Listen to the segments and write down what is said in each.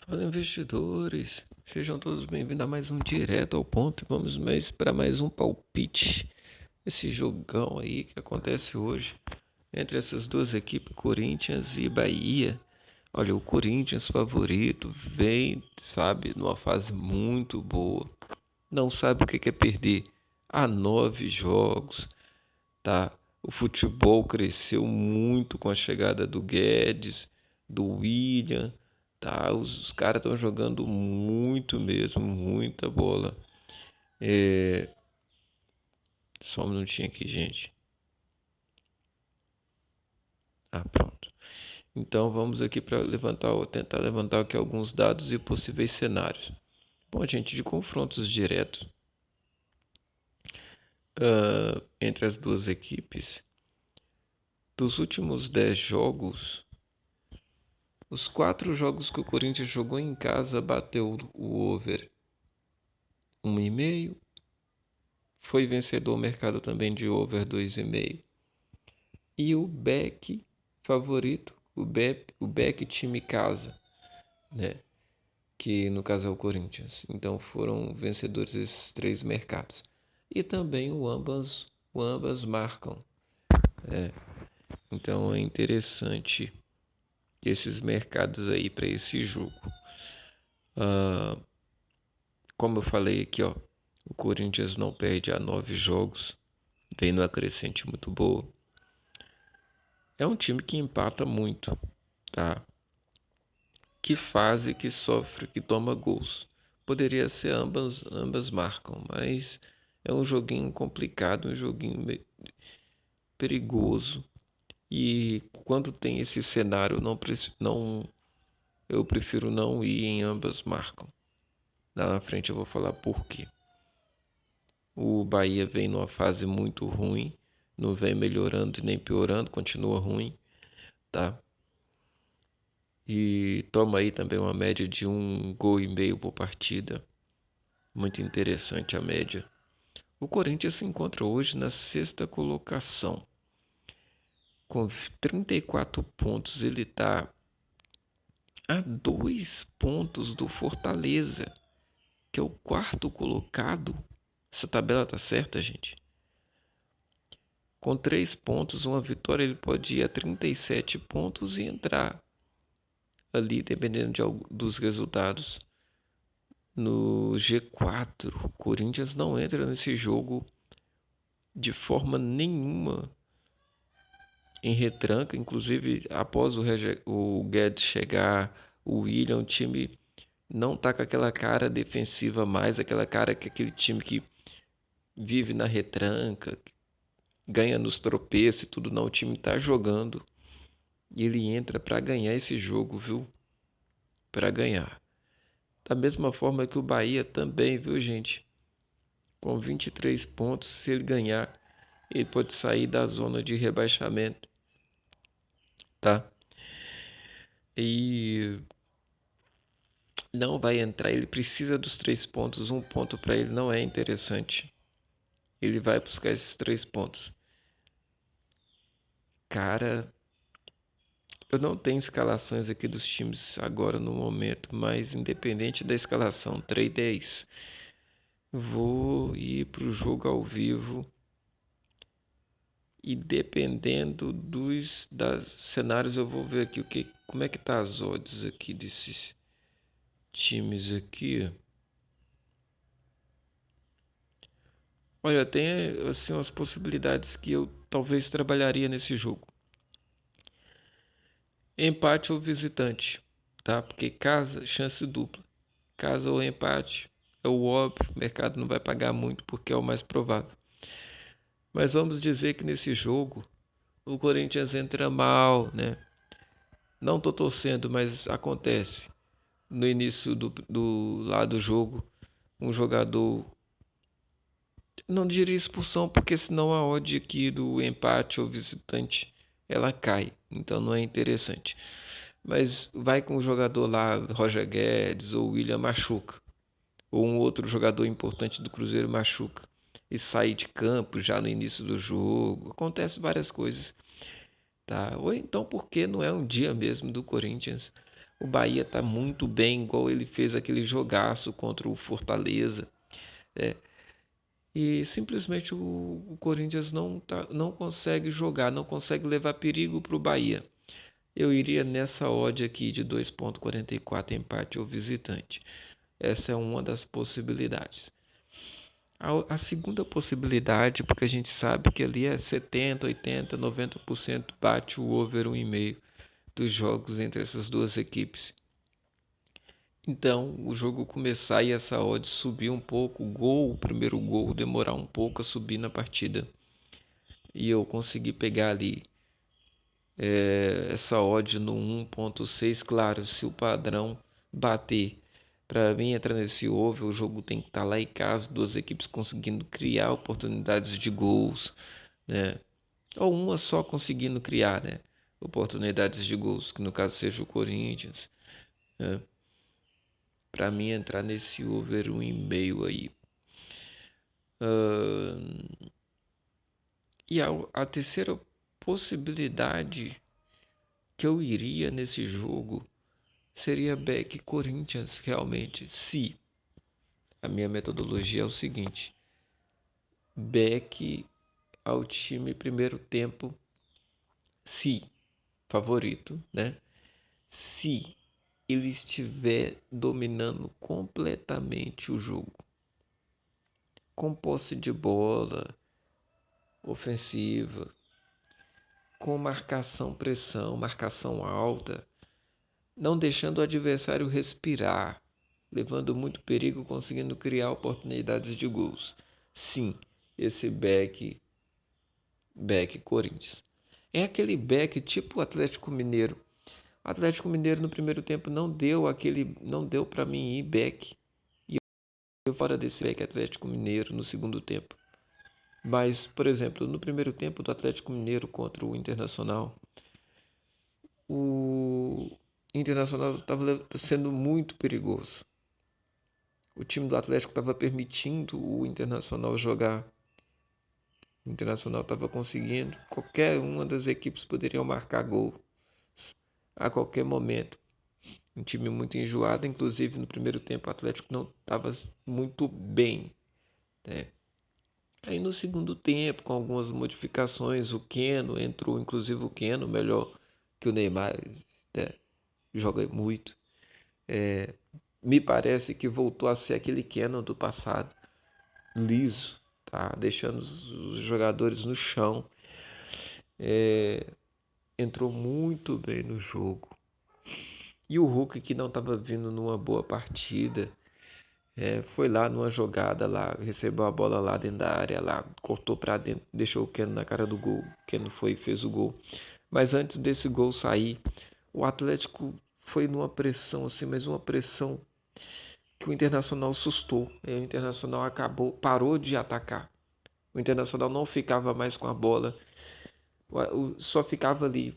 Fala, investidores, sejam todos bem-vindos a mais um Direto ao Ponto. Vamos mais para mais um palpite. Esse jogão aí que acontece hoje entre essas duas equipes, Corinthians e Bahia. Olha, o Corinthians favorito vem, sabe, numa fase muito boa. Não sabe o que é perder há 9 jogos, tá? O futebol cresceu muito com a chegada do Guedes, do William, tá? Os caras estão jogando muito mesmo, muita bola. Só um minutinho aqui, gente. Pronto. Então vamos aqui para tentar levantar aqui alguns dados e possíveis cenários. Bom, gente, de confrontos diretos entre as duas equipes, dos últimos 10 jogos, os 4 jogos que o Corinthians jogou em casa bateu o over 1,5. Foi vencedor o mercado também de over 2,5. E o back favorito, o back time casa, né? Que no caso é o Corinthians. Então foram vencedores esses 3 mercados. E também o ambas marcam. Né? Então é interessante esses mercados aí para esse jogo. Como eu falei aqui, ó, o Corinthians não perde há 9 jogos, vem numa crescente muito boa. É um time que empata muito, tá? Que faz e que sofre, que toma gols. Poderia ser ambas marcam, mas é um joguinho complicado, um joguinho perigoso. E quando tem esse cenário, eu prefiro não ir em ambas marcam. Lá na frente eu vou falar por quê. O Bahia vem numa fase muito ruim, não vem melhorando e nem piorando, continua ruim, tá? E toma aí também uma média de 1,5 gols por partida. Muito interessante a média. O Corinthians se encontra hoje na sexta colocação. Com 34 pontos, ele está a 2 pontos do Fortaleza, que é o quarto colocado. Essa tabela tá certa, gente? Com 3 pontos, uma vitória, ele pode ir a 37 pontos e entrar ali, dependendo dos resultados, no G4. O Corinthians não entra nesse jogo de forma nenhuma em retranca. Inclusive, após o Guedes chegar, o William, o time não tá com aquela cara defensiva mais, aquela cara que aquele time que vive na retranca, ganha nos tropeços e tudo. Não, o time tá jogando e ele entra para ganhar esse jogo, viu? Para ganhar. Da mesma forma que o Bahia também, viu, gente? Com 23 pontos, se ele ganhar, ele pode sair da zona de rebaixamento, tá? E não vai entrar, ele precisa dos 3 pontos. 1 ponto para ele não é interessante. Ele vai buscar esses 3 pontos. Cara, eu não tenho escalações aqui dos times agora no momento, mas independente da escalação, 3-10, vou ir pro jogo ao vivo e dependendo dos cenários eu vou ver aqui como é que tá as odds aqui desses times aqui. Olha, tem assim umas possibilidades que eu talvez trabalharia nesse jogo. Empate ou visitante, tá? Porque casa, chance dupla. Casa ou empate é o óbvio, o mercado não vai pagar muito porque é o mais provável. Mas vamos dizer que nesse jogo o Corinthians entra mal, né? Não tô torcendo, mas acontece. No início do jogo, um jogador, não diria expulsão, porque senão a odd aqui do empate ou visitante ela cai, então não é interessante. Mas vai com o jogador lá, Roger Guedes ou William machuca, ou um outro jogador importante do Cruzeiro machuca e sai de campo já no início do jogo. Acontece várias coisas, tá? Ou então porque não é um dia mesmo do Corinthians, O Bahia tá muito bem, igual ele fez aquele jogaço contra o Fortaleza. É, e simplesmente o Corinthians não consegue jogar, não consegue levar perigo para o Bahia. Eu iria nessa odd aqui de 2,44 empate ou visitante. Essa é uma das possibilidades. A segunda possibilidade, porque a gente sabe que ali é 70, 80, 90% bate o over 1,5 dos jogos entre essas duas equipes. Então, o jogo começar e essa odd subir um pouco, o primeiro gol demorar um pouco a subir na partida. E eu consegui pegar ali essa odd no 1,6, claro, se o padrão bater. Para mim entrar nesse over, o jogo tem que estar lá em casa, duas equipes conseguindo criar oportunidades de gols, né? Ou uma só conseguindo criar, né? Oportunidades de gols, que no caso seja o Corinthians, né? Para mim entrar nesse over 1,5 aí. E a terceira possibilidade que eu iria nesse jogo seria Beck Corinthians, realmente. Se a minha metodologia é o seguinte: Beck ao time primeiro tempo, se favorito, né? Se ele estiver dominando completamente o jogo, com posse de bola, ofensiva, com marcação, pressão, marcação alta, não deixando o adversário respirar, levando muito perigo, conseguindo criar oportunidades de gols. Sim, esse back Corinthians. É aquele back tipo o Atlético Mineiro. O Atlético Mineiro no primeiro tempo não deu para mim ir back. E eu fora desse back Atlético Mineiro no segundo tempo. Mas, por exemplo, no primeiro tempo do Atlético Mineiro contra o Internacional, o Internacional estava sendo muito perigoso. O time do Atlético estava permitindo o Internacional jogar. O Internacional estava conseguindo. Qualquer uma das equipes poderia marcar gol a qualquer momento. Um time muito enjoado, inclusive no primeiro tempo o Atlético não estava muito bem, né? Aí no segundo tempo, com algumas modificações, o Keno entrou, inclusive o Keno, melhor que o Neymar, né? Joga muito. Me parece que voltou a ser aquele Keno do passado, liso, tá? Deixando os jogadores no chão. Entrou muito bem no jogo. E o Hulk, que não estava vindo numa boa partida, foi lá numa jogada lá, recebeu a bola lá dentro da área, lá, cortou para dentro, deixou o Keno na cara do gol. O Keno foi e fez o gol. Mas antes desse gol sair, o Atlético foi numa pressão assim, mas uma pressão que o Internacional assustou. O Internacional parou de atacar. O Internacional não ficava mais com a bola, só ficava ali,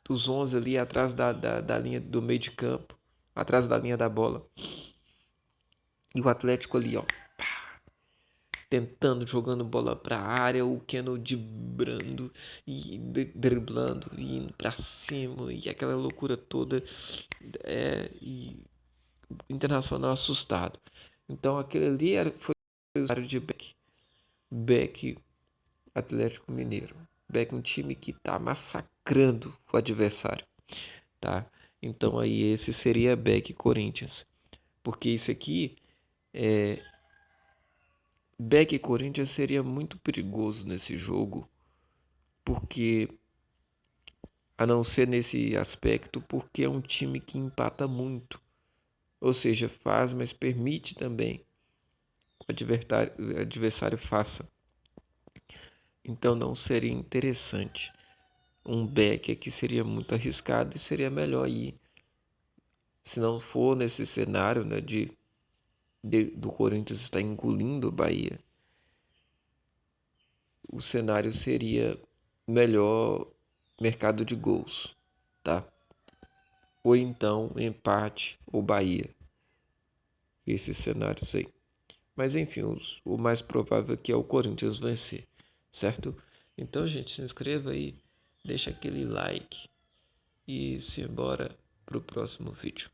os 11 ali atrás da linha do meio de campo, atrás da linha da bola. E o Atlético ali, ó, tentando, jogando bola para a área, o Keno driblando e driblando, e indo para cima, e aquela loucura toda, e o Internacional assustado. Então aquele ali foi o usuário de Beck Atlético Mineiro. Beck, um time que está massacrando o adversário, tá? Então aí esse seria Beck Corinthians, porque isso aqui Beck e Corinthians seria muito perigoso nesse jogo, porque a não ser nesse aspecto, porque é um time que empata muito, ou seja, faz, mas permite também que o adversário faça. Então não seria interessante. Um back aqui seria muito arriscado e seria melhor ir, se não for nesse cenário, né, do Corinthians estar engolindo o Bahia. O cenário seria melhor mercado de gols, tá? Ou então empate ou Bahia. Esses cenários aí. Mas enfim, o mais provável aqui é o Corinthians vencer, certo? Então, gente, se inscreva aí, deixa aquele like e se embora para o próximo vídeo.